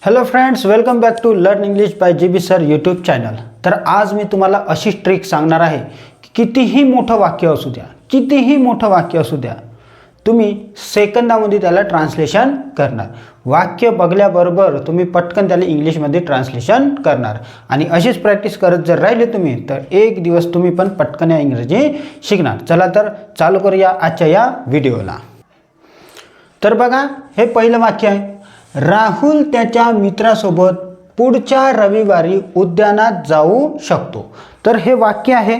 Hello friends, welcome back to learn English by GB sir YouTube channel. तर आज मी तुम्हाला अशी ट्रिक सांगणार आहे की कितीही मोठं वाक्य असू द्या, तुम्ही सेकंदामध्ये त्याला ट्रान्सलेशन करणार। वाक्य बघल्याबरोबर तुम्ही पटकन त्याला इंग्लिशमध्ये ट्रान्सलेशन करणार आणि अशीच प्रॅक्टिस करत जर राहिले तुम्ही तर एक दिवस तुम्ही पण पटकन इंग्रजी शिकणार। चला तर चालू करूया आजच्या या व्हिडिओला। तर बघा, हे पहिलं वाक्य आहे, राहुल त्याच्या मित्रासोबत पुढच्या रविवारी उद्यानात जाऊ शकतो। तर हे वाक्य आहे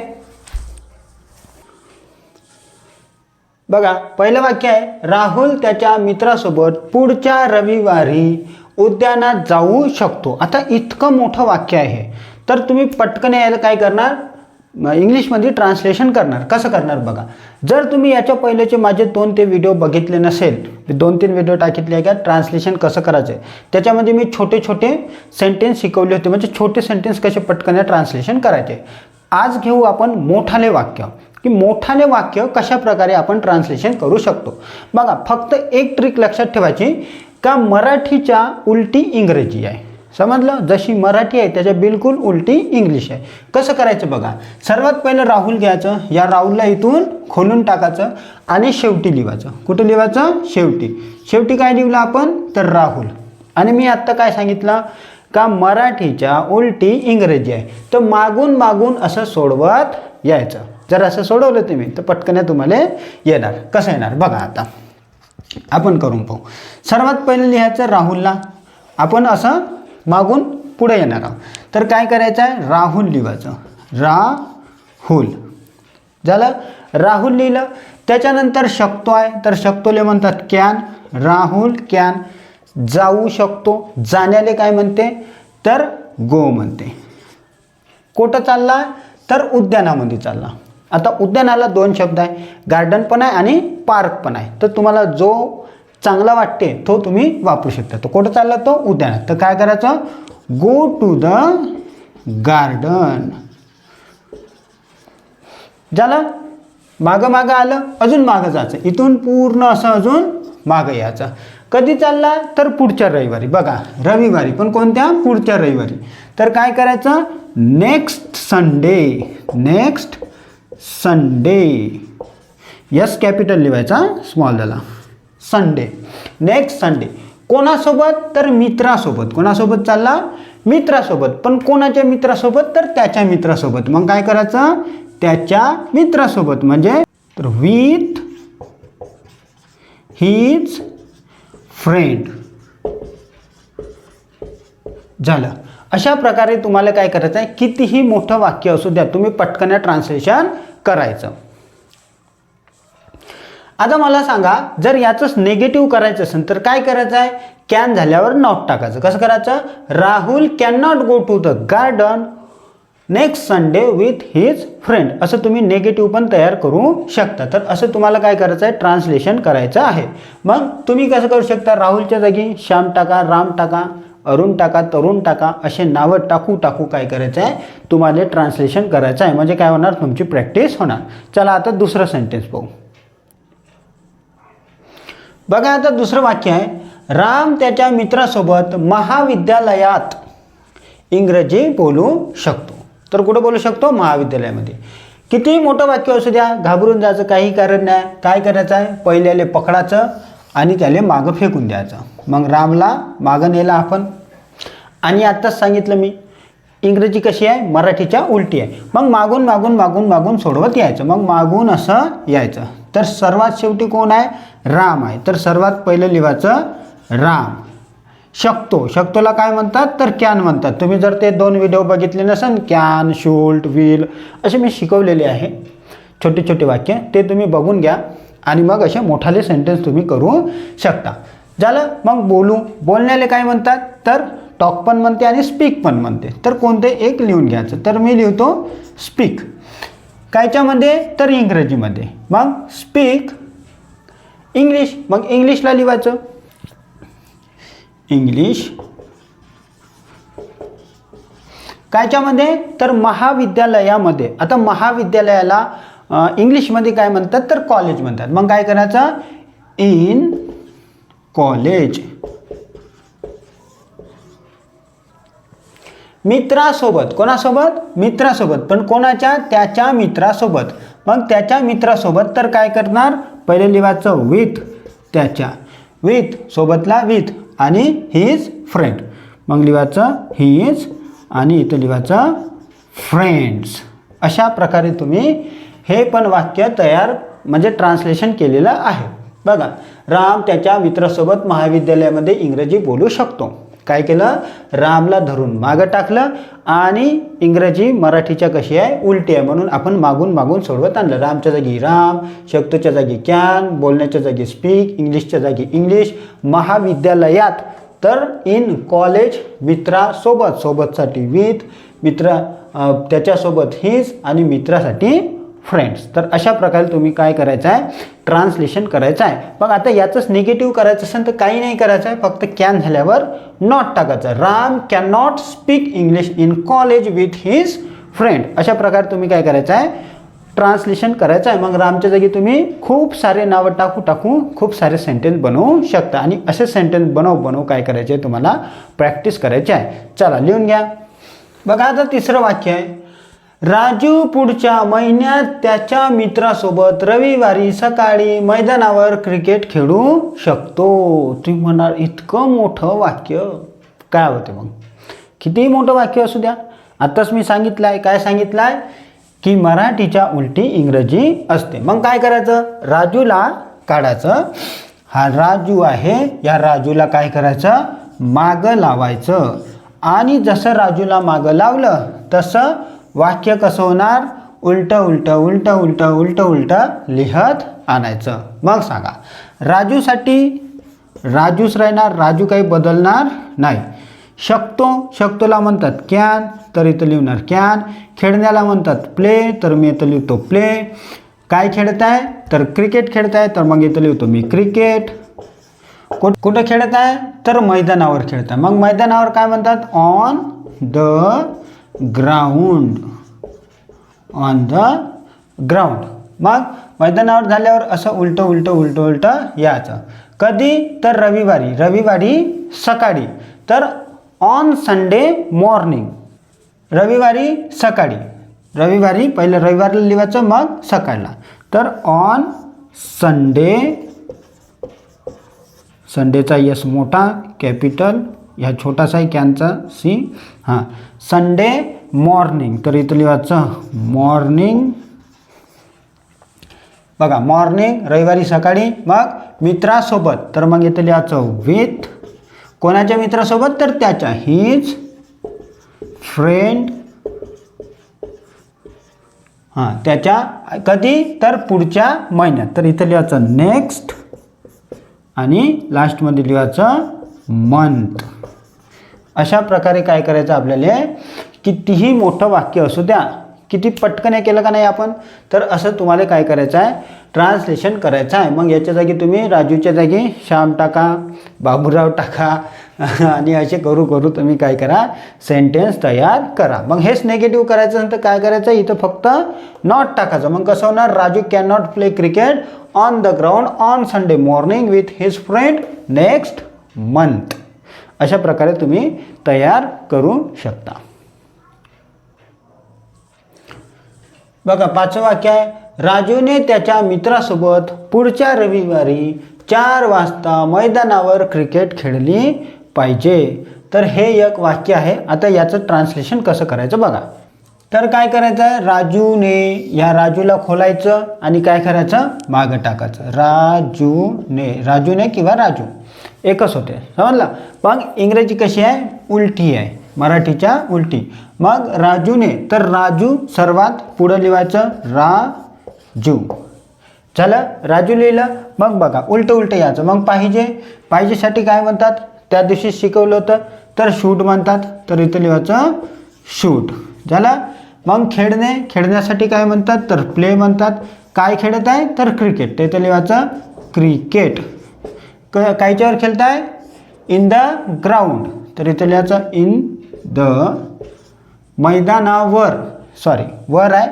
बघा, पहिलं वाक्य आहे, राहुल त्याच्या मित्रासोबत पुढच्या रविवारी उद्यानात जाऊ शकतो। आता इतकं मोठं वाक्य आहे तर तुम्ही पटकन यायला काय करणार, इंग्लिशमध्ये ट्रान्सलेशन करणार। कसं करणार बघा, जर तुम्ही याच्या पहिलेचे माझे 2 ते व्हिडिओ बघितले नसेल, 2-3 व्हिडिओ टाकितले आहे का ट्रान्सलेशन कसं करायचं आहे, त्याच्यामध्ये मी छोटे छोटे सेंटेन्स शिकवले होते, म्हणजे छोटे सेंटेन्स कसे पटकन ट्रान्सलेशन करायचे। आज घेऊ आपण मोठाले वाक्य, की मोठाले वाक्य कशा प्रकारे आपण ट्रान्सलेशन करू शकतो। बघा, फक्त एक ट्रिक लक्षात ठेवायची का मराठीच्या उलटी इंग्रजी आहे, समजलं? जशी मराठी आहे त्याच्या बिलकुल उलटी इंग्लिश आहे। कसं करायचं बघा, सर्वात पहिलं राहुल घ्यायचं, या राहुलला इथून खोलून टाकायचं आणि शेवटी लिहायचं। कुठं लिहायचं? शेवटी। शेवटी काय लिहिलं आपण तर राहुल। आणि मी आत्ता काय सांगितलं का मराठीच्या उलटी इंग्रजी आहे, तर मागून मागून असं सोडवत यायचं। जर असं सोडवलं तुम्ही तर पटकन तुम्हाला येणार। कसं येणार बघा, आता आपण करून पाहू। सर्वात पहिलं लिहायचं राहुलला, आपण असं मागून पुढे येणार आहोत। तर काय करायचं आहे, राहुल लिहायचं, राहुल झालं। राहुल लिहिलं, त्याच्यानंतर शकतो आहे, तर शकतोले म्हणतात कॅन, राहुल कॅन जाऊ शकतो। जाण्याले काय म्हणते तर गो म्हणते। कुठं चालला तर उद्यानामध्ये चालला। आता उद्यानाला 2 शब्द आहे, गार्डन पण आहे आणि पार्क पण आहे, तर तुम्हाला जो चांगला वाटते तो तुम्ही वापरू शकता। तो कुठं चालला तो उद्यानात, तर काय करायचं गो टू द गार्डन झालं। मागं मागं आलं, अजून मागं जायचं, इथून पूर्ण असं अजून मागं यायचं। कधी चालला तर पुढच्या रविवारी, बघा रविवारी पण कोणत्या, पुढच्या रविवारी। तर काय करायचं next Sunday, next Sunday, yes capital लिहायचा स्मॉल झाला, संडे, नेक्स्ट संडे। कोणासोबत तर मित्रासोबत, कोणासोबत चालला मित्रासोबत, पण कोणाच्या मित्रासोबत तर त्याच्या मित्रासोबत। मग काय करायचं त्याच्या मित्रासोबत, म्हणजे तर विथ हिज फ्रेंड झालं। अशा प्रकारे तुम्हाला काय करायचं आहे, कितीही मोठं वाक्य असू द्या तुम्ही पटकन ट्रान्सलेशन करायचं। आता मला सांगा, जर याचंच नेगेटिव्ह करायचं असेल तर काय करायचं आहे, कॅन झाल्यावर नॉट टाकायचं। कसं करायचं, Rahul can not go to the garden next Sunday with his friend, असं तुम्ही नेगेटिव्ह पण तयार करू शकता। तर असं तुम्हाला काय करायचं आहे, ट्रान्सलेशन करायचं आहे। मग तुम्ही कसं करू शकता, राहुलच्या जागी श्याम टाका, राम टाका, अरुण टाका, तरुण टाका, असे नावं टाकू टाकू काय करायचं आहे तुम्हाला ट्रान्सलेशन करायचं आहे, म्हणजे काय होणार तुमची प्रॅक्टिस होणार। चला आता दुसरं सेंटेन्स पाहू। बघा, आता दुसरं वाक्य आहे, राम त्याच्या मित्रासोबत महाविद्यालयात इंग्रजी बोलू शकतो। तर कुठं बोलू शकतो, महाविद्यालयामध्ये। किती मोठं वाक्य असू द्या, घाबरून जायचं काही कारण नाही। काय करायचं आहे, पहिल्याले पकडायचं आणि त्याला मागं फेकून द्यायचं। मग रामला मागं नेला आपण, आणि आत्ताच सांगितलं मी इंग्रजी कशी आहे, मराठीच्या उलटी आहे। मग मागून मागून मागून मागून सोडवत यायचं, मग मागून असं यायचं। तर सर्वात शेवटी कोण आहे, राम आहे, तर सर्वात पहिलं लिहायचं राम। शकतो, शकतोला काय म्हणतात तर कॅन म्हणतात। तुम्ही जर ते 2 व्हिडिओ बघितले नसेल, कॅन, शूल्ड, विल असे मी शिकवलेले आहे छोटे छोटे वाक्य, ते तुम्ही बघून घ्या आणि मग असे मोठाले सेंटेन्स तुम्ही करू शकता। झालं। मग बोलण्याले काय म्हणतात तर टॉक पण म्हणते आणि स्पीक पण म्हणते, तर कोणते एक लिहून घ्यायचं। तर मी लिहितो स्पीक, कायच्यामध्ये तर इंग्रजीमध्ये, मग स्पीक इंग्लिश, मग इंग्लिशला लिहायचं इंग्लिश, कायच्यामध्ये तर महाविद्यालयामध्ये। आता महाविद्यालयाला इंग्लिशमध्ये काय म्हणतात तर कॉलेज म्हणतात। मग काय करायचं इन कॉलेज, मित्रासोबत. कोणासोबत? मित्रासोबत. पण कोणाच्या? त्याच्या मित्रासोबत. मग त्याच्या मित्रासोबत तर काय करणार? पहिले लिहायचं विथ, त्याच्या, विथ सोबतला विथ आणि हिज फ्रेंड. मग लिहायचं हिज आणि इथं लिहायचं फ्रेंड्स. अशा प्रकारे तुम्ही हे पण वाक्य तयार म्हणजे ट्रान्सलेशन केलेलं आहे. बघा, राम त्याच्या मित्रासोबत महाविद्यालयामध्ये इंग्रजी बोलू शकतो. काय केलं? रामला धरून मागं टाकलं आणि इंग्रजी मराठीच्या कशी आहे? उलटी आहे म्हणून आपण मागून मागून सोडवत आणलं. रामच्या जागी राम, शकतोच्या जागी कॅन, बोलण्याच्या जागी स्पीक, इंग्लिशच्या जागी इंग्लिश, महाविद्यालयात तर इन कॉलेज, मित्रासोबत, सोबतसाठी विथ, मित्र त्याच्यासोबत हिज आणि मित्रासाठी फ्रेंड्स. तर अशा प्रकारे तुम्ही काय करायचं आहे? ट्रान्सलेशन करायचं आहे. मग आता याचंच निगेटिव्ह करायचं असेल तर काही नाही करायचं आहे, फक्त कॅन झाल्यावर नॉट टाकायचं. Ram can not speak English in college with his friend. अशा प्रकारे तुम्ही काय करायचं आहे? ट्रान्सलेशन करायचं आहे. मग रामच्या जागी तुम्ही खूप सारे नावं टाकू खूप सारे सेंटेन्स बनवू शकता आणि असे सेंटेन्स बनवू काय करायचे? तुम्हाला प्रॅक्टिस करायची आहे. चला लिहून घ्या. बघा आता तिसरं वाक्य आहे. राजू पुढच्या महिन्यात त्याच्या मित्रासोबत रविवारी सकाळी मैदानावर क्रिकेट खेळू शकतो. तुम्ही म्हणाल इतकं मोठं वाक्य काय होते? मग किती मोठं वाक्य असू द्या. आत्ताच मी सांगितलं आहे. काय सांगितलं आहे? की मराठीच्या उलटी इंग्रजी असते. मग काय करायचं? राजूला काढायचं. हा राजू आहे, या राजूला काय करायचं? मागं लावायचं आणि जसं राजूला मागं लावलं तसं वाक्य कसं होणार? उलटं उलटं उलटं उलटं उलटं उलटं लिहत आणायचं. मग सांगा, राजूसाठी राजूच राहणार, राजू काही बदलणार नाही. शकतोला म्हणतात कॅन, तर इथं लिहिणार कॅन. खेळण्याला म्हणतात प्ले, तर मी इथं लिहितो प्ले. काय खेळताय? तर क्रिकेट खेळताय, तर मग इथं लिहितो मी क्रिकेट. कुठं खेळत आहे? तर मैदानावर खेळताय. मग मैदानावर काय म्हणतात? On the ground, on the ground. मग मैदानावर झाल्यावर असं उलटं उलटं उलटं उलटं यायचं. कधी? तर रविवारी सकाळी, तर ऑन संडे मॉर्निंग. रविवारी सकाळी, रविवारी पहिलं रविवारला लिहायचं मग सकाळला. तर ऑन संडे, संडेचा यस मोठा कॅपिटल, ह्या छोटासा आहे कॅनचा सी. हां, संडे मॉर्निंग, तर इथं लिहायचं मॉर्निंग. बघा, मॉर्निंग रविवारी सकाळी. मग मित्रासोबत, तर मग इथं लिहायचं विथ. कोणाच्या मित्रासोबत? तर त्याच्या, हिज फ्रेंड. हां, त्याच्या. कधी? तर पुढच्या महिन्यात, तर इथं लिहायचं नेक्स्ट आणि लास्टमध्ये लिहायचं मंथ. अशा प्रकारे काय करायचं आपल्याला? कितीही मोठं वाक्य असू द्या, किती पटकन केलं का नाही आपण, तर असं तुम्हाला काय करायचं आहे? ट्रान्सलेशन करायचं आहे. मग याच्या जागी तुम्ही राजूच्या जागी श्याम टाका, बाबूराव टाका आणि असे करू तुम्ही काय करा? सेंटेन्स तयार करा. मग हेच निगेटिव्ह करायचं नंतर काय करायचं? इथं फक्त नॉट टाकायचं. मग कसं होणार? Raju can not play cricket on the ground on Sunday morning with his friend next month. अशा प्रकारे तुम्ही तयार करू शकता. बघा, पाचवं वाक्य आहे. राजूने त्याच्या मित्रासोबत पुढच्या रविवारी 4 वाजता मैदानावर क्रिकेट खेळली पाहिजे. तर हे एक वाक्य आहे. आता याचं ट्रान्सलेशन कसं करायचं बघा. तर काय करायचं आहे? राजूने, या राजूला खोलायचं आणि काय करायचं? मागं टाकायचं. राजूने किंवा राजू एकच होते, समजला. मग इंग्रजी कशी आहे? उलटी आहे, मराठीच्या उलटी. मग राजूने, तर राजू सर्वात पुढं लिहायचं राजू. झालं, राजू लिहिलं. मग बघा, उलटं यायचं. मग पाहिजेसाठी काय म्हणतात? त्या दिवशी शिकवलं होतं, तर शूट म्हणतात, तर इथं लिहायचं शूट. झालं. मग खेळण्यासाठी काय म्हणतात? तर प्ले म्हणतात. काय खेळत आहे? तर क्रिकेट, तर इथं लिहायचं क्रिकेट. कायच्यावर खेळताय? इन द ग्राउंड, तर इथं लिहायचं इन द. मैदानावर, सॉरी वर आहे,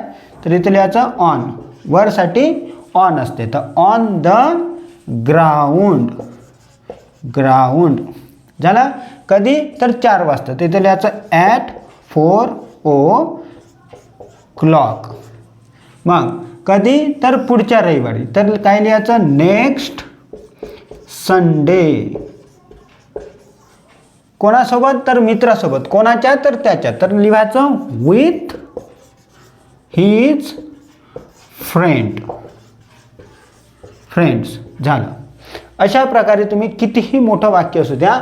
तर इथं लिहायचं ऑन. वरसाठी ऑन असते, तर ऑन द ग्राउंड. झालं. कधी? तर 4 वाजता, तिथं लिहायचं ॲट o'clock. मग कधी, तर पुढच्या रविवारी. तर काय लिहायचं, नेक्स्ट संडे. कोणासोबत, तर मित्रासोबत. कोणाच्या, तर त्याच्या. तर लिहायचं विथ हिज फ्रेंड्स. झालं. अशा प्रकारे तुम्ही कितीही मोठं वाक्य असू द्या,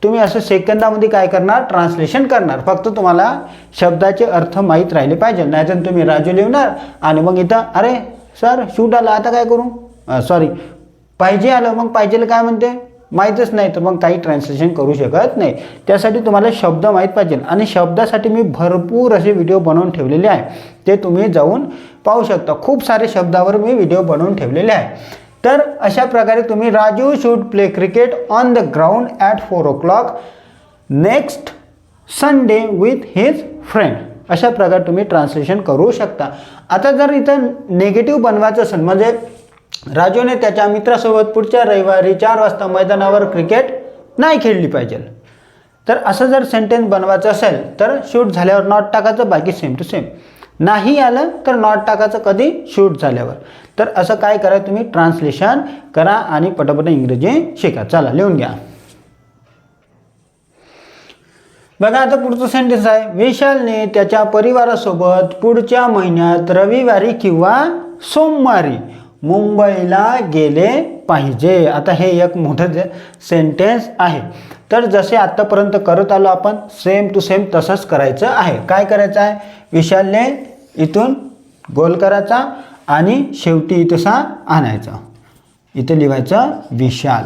तुम्ही असं सेकंदामध्ये काय करणार, ट्रान्सलेशन करणार. फक्त तुम्हाला शब्दाचे अर्थ माहीत राहिले पाहिजे. नाहीतर तुम्ही राजू लिहणार आणि मग इथं अरे सर शूट आलं, आता काय करू, सॉरी पाहिजे आलं, मग पाहिजेला काय म्हणते माहीतच नाही, तर मग काही ट्रान्सलेशन करू शकत नाही. त्यासाठी तुम्हाला शब्द माहीत पाहिजे. आणि शब्दासाठी मी भरपूर असे व्हिडिओ बनवून ठेवलेले आहे, ते तुम्ही जाऊन पाहू शकता. खूप सारे शब्दावर मी व्हिडिओ बनवून ठेवलेले आहे. तर अशा प्रकारे तुम्ही Raju should play cricket on the ground at 4 o'clock next Sunday with his friend. अशा प्रकारे तुम्ही ट्रान्सलेशन करू शकता. आता जर इथं नेगेटिव्ह बनवायचं असेल, म्हणजे राजूने त्याच्या मित्रासोबत पुढच्या रविवारी 4 वाजता मैदानावर क्रिकेट नाही खेळली पाहिजे, तर असं जर सेंटेन्स बनवायचं असेल तर शूट झाल्यावर नॉट टाकायचं, बाकी सेम टू सेम. नाही आलं तर नॉट टाकायचं कधी, शूट झाल्यावर. तर असं काय करा, तुम्ही ट्रान्सलेशन करा आणि पटापट इंग्रजी शिका. चला लिहून घ्या. बघा आता पुढचं सेंटेन्स आहे, विशालने त्याच्या परिवारासोबत पुढच्या महिन्यात रविवारी किंवा सोमवारी मुंबईला गेले पाहिजे. आता हे एक मोठं सेंटेन्स आहे. तर जसे आत्तापर्यंत करत आलो आपण, सेम टू सेम तसंच करायचं आहे. काय करायचं आहे, विशालने इथून गोल करायचा आणि शेवटी इथंसा आणायचा. इथं लिहायचं विशाल,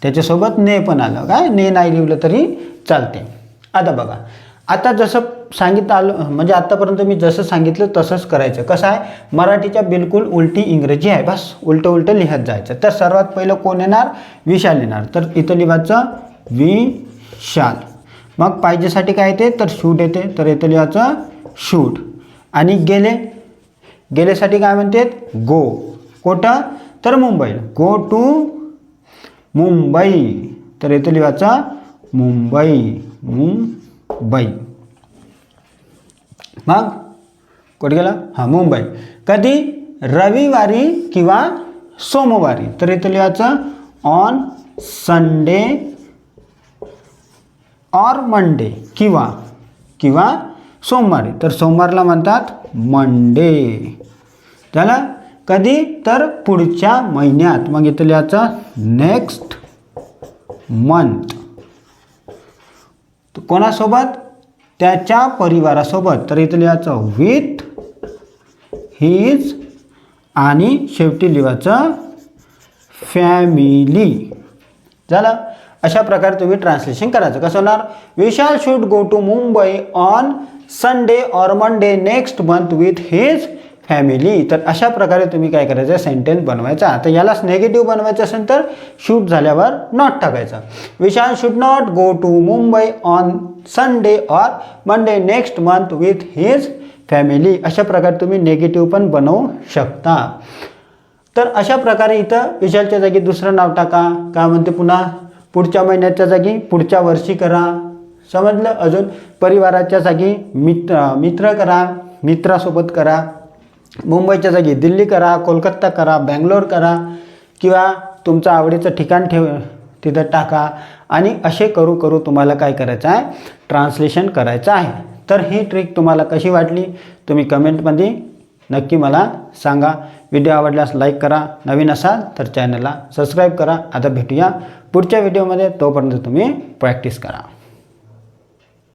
त्याच्यासोबत ने पण आलं, काय ने नाही लिहिलं तरी चालते. आता बघा, आता जसं सांगितलं आलं, म्हणजे आत्तापर्यंत मी जसं सांगितलं तसंच करायचं. कसं आहे, मराठीच्या बिलकुल उलटी इंग्रजी आहे, बस उलटं लिहत जायचं. तर सर्वात पहिलं कोण येणार, विशाल येणार. तर इथं लिहायचं विशाल. मग पाहिजेसाठी काय येते, तर शूट येते, तर इथं लिहायचं शूट. आणि गेलेसाठी काय म्हणतात, गो. कुठं, तर मुंबई. गो टू मुंबई, तर इथं लिहायचं मुंबई. मग कुठे गेला, हां मुंबई. कधी, रविवारी किंवा सोमवारी, तर इथं लिहायचं ऑन संडे ऑर मंडे, किंवा सोमवारी, तर सोमवारला म्हणतात मंडे. झालं. कधी, तर पुढच्या महिन्यात, मग इथं लिहायचं नेक्स्ट मंथ. कोणासोबत, त्याच्या परिवारासोबत, तर इथं लिहायचं विथ हिज आणि शेवटी लिहायचं फॅमिली. झालं. अशा प्रकारे तुम्ही ट्रान्सलेशन करायचं. कसं होणार, Vishal should go to Mumbai on Sunday or Monday next month with his family. तर अशा प्रकारे तुम्ही काय करायचं, सेंटेन्स बनवायचा. आता यालाच नेगेटिव्ह बनवायचं असेल तर शूट झाल्यावर नॉट टाकायचं. Vishal should not go to Mumbai on Sunday or Monday next month with his family. अशा प्रकारे तुम्ही नेगेटिव्ह पण बनवू शकता. तर अशा प्रकारे इथं विशालच्या जागी दुसरं नाव टाका. काय म्हणते, पुन्हा पुढच्या महिन्याच्या जागी पुढच्या वर्षी करा. समजलं. अजून परिवाराच्या जागी मित्र करा, मित्रासोबत करा. मुंबईच्या जागी दिल्ली करा, कोलकाता करा, बँगलोर करा, किंवा तुमचं आवडीचं ठिकाण तिथं टाका. आणि असे करू तुम्हाला काय करायचं आहे, ट्रान्सलेशन करायचं आहे. तर ही ट्रिक तुम्हाला कशी वाटली तुम्ही कमेंटमध्ये नक्की मला सांगा. व्हिडिओ आवडल्यास लाईक करा, नवीन असाल तर चॅनलला सबस्क्राईब करा. आता भेटूया पुढच्या व्हिडिओमध्ये. तोपर्यंत तुम्ही प्रॅक्टिस करा.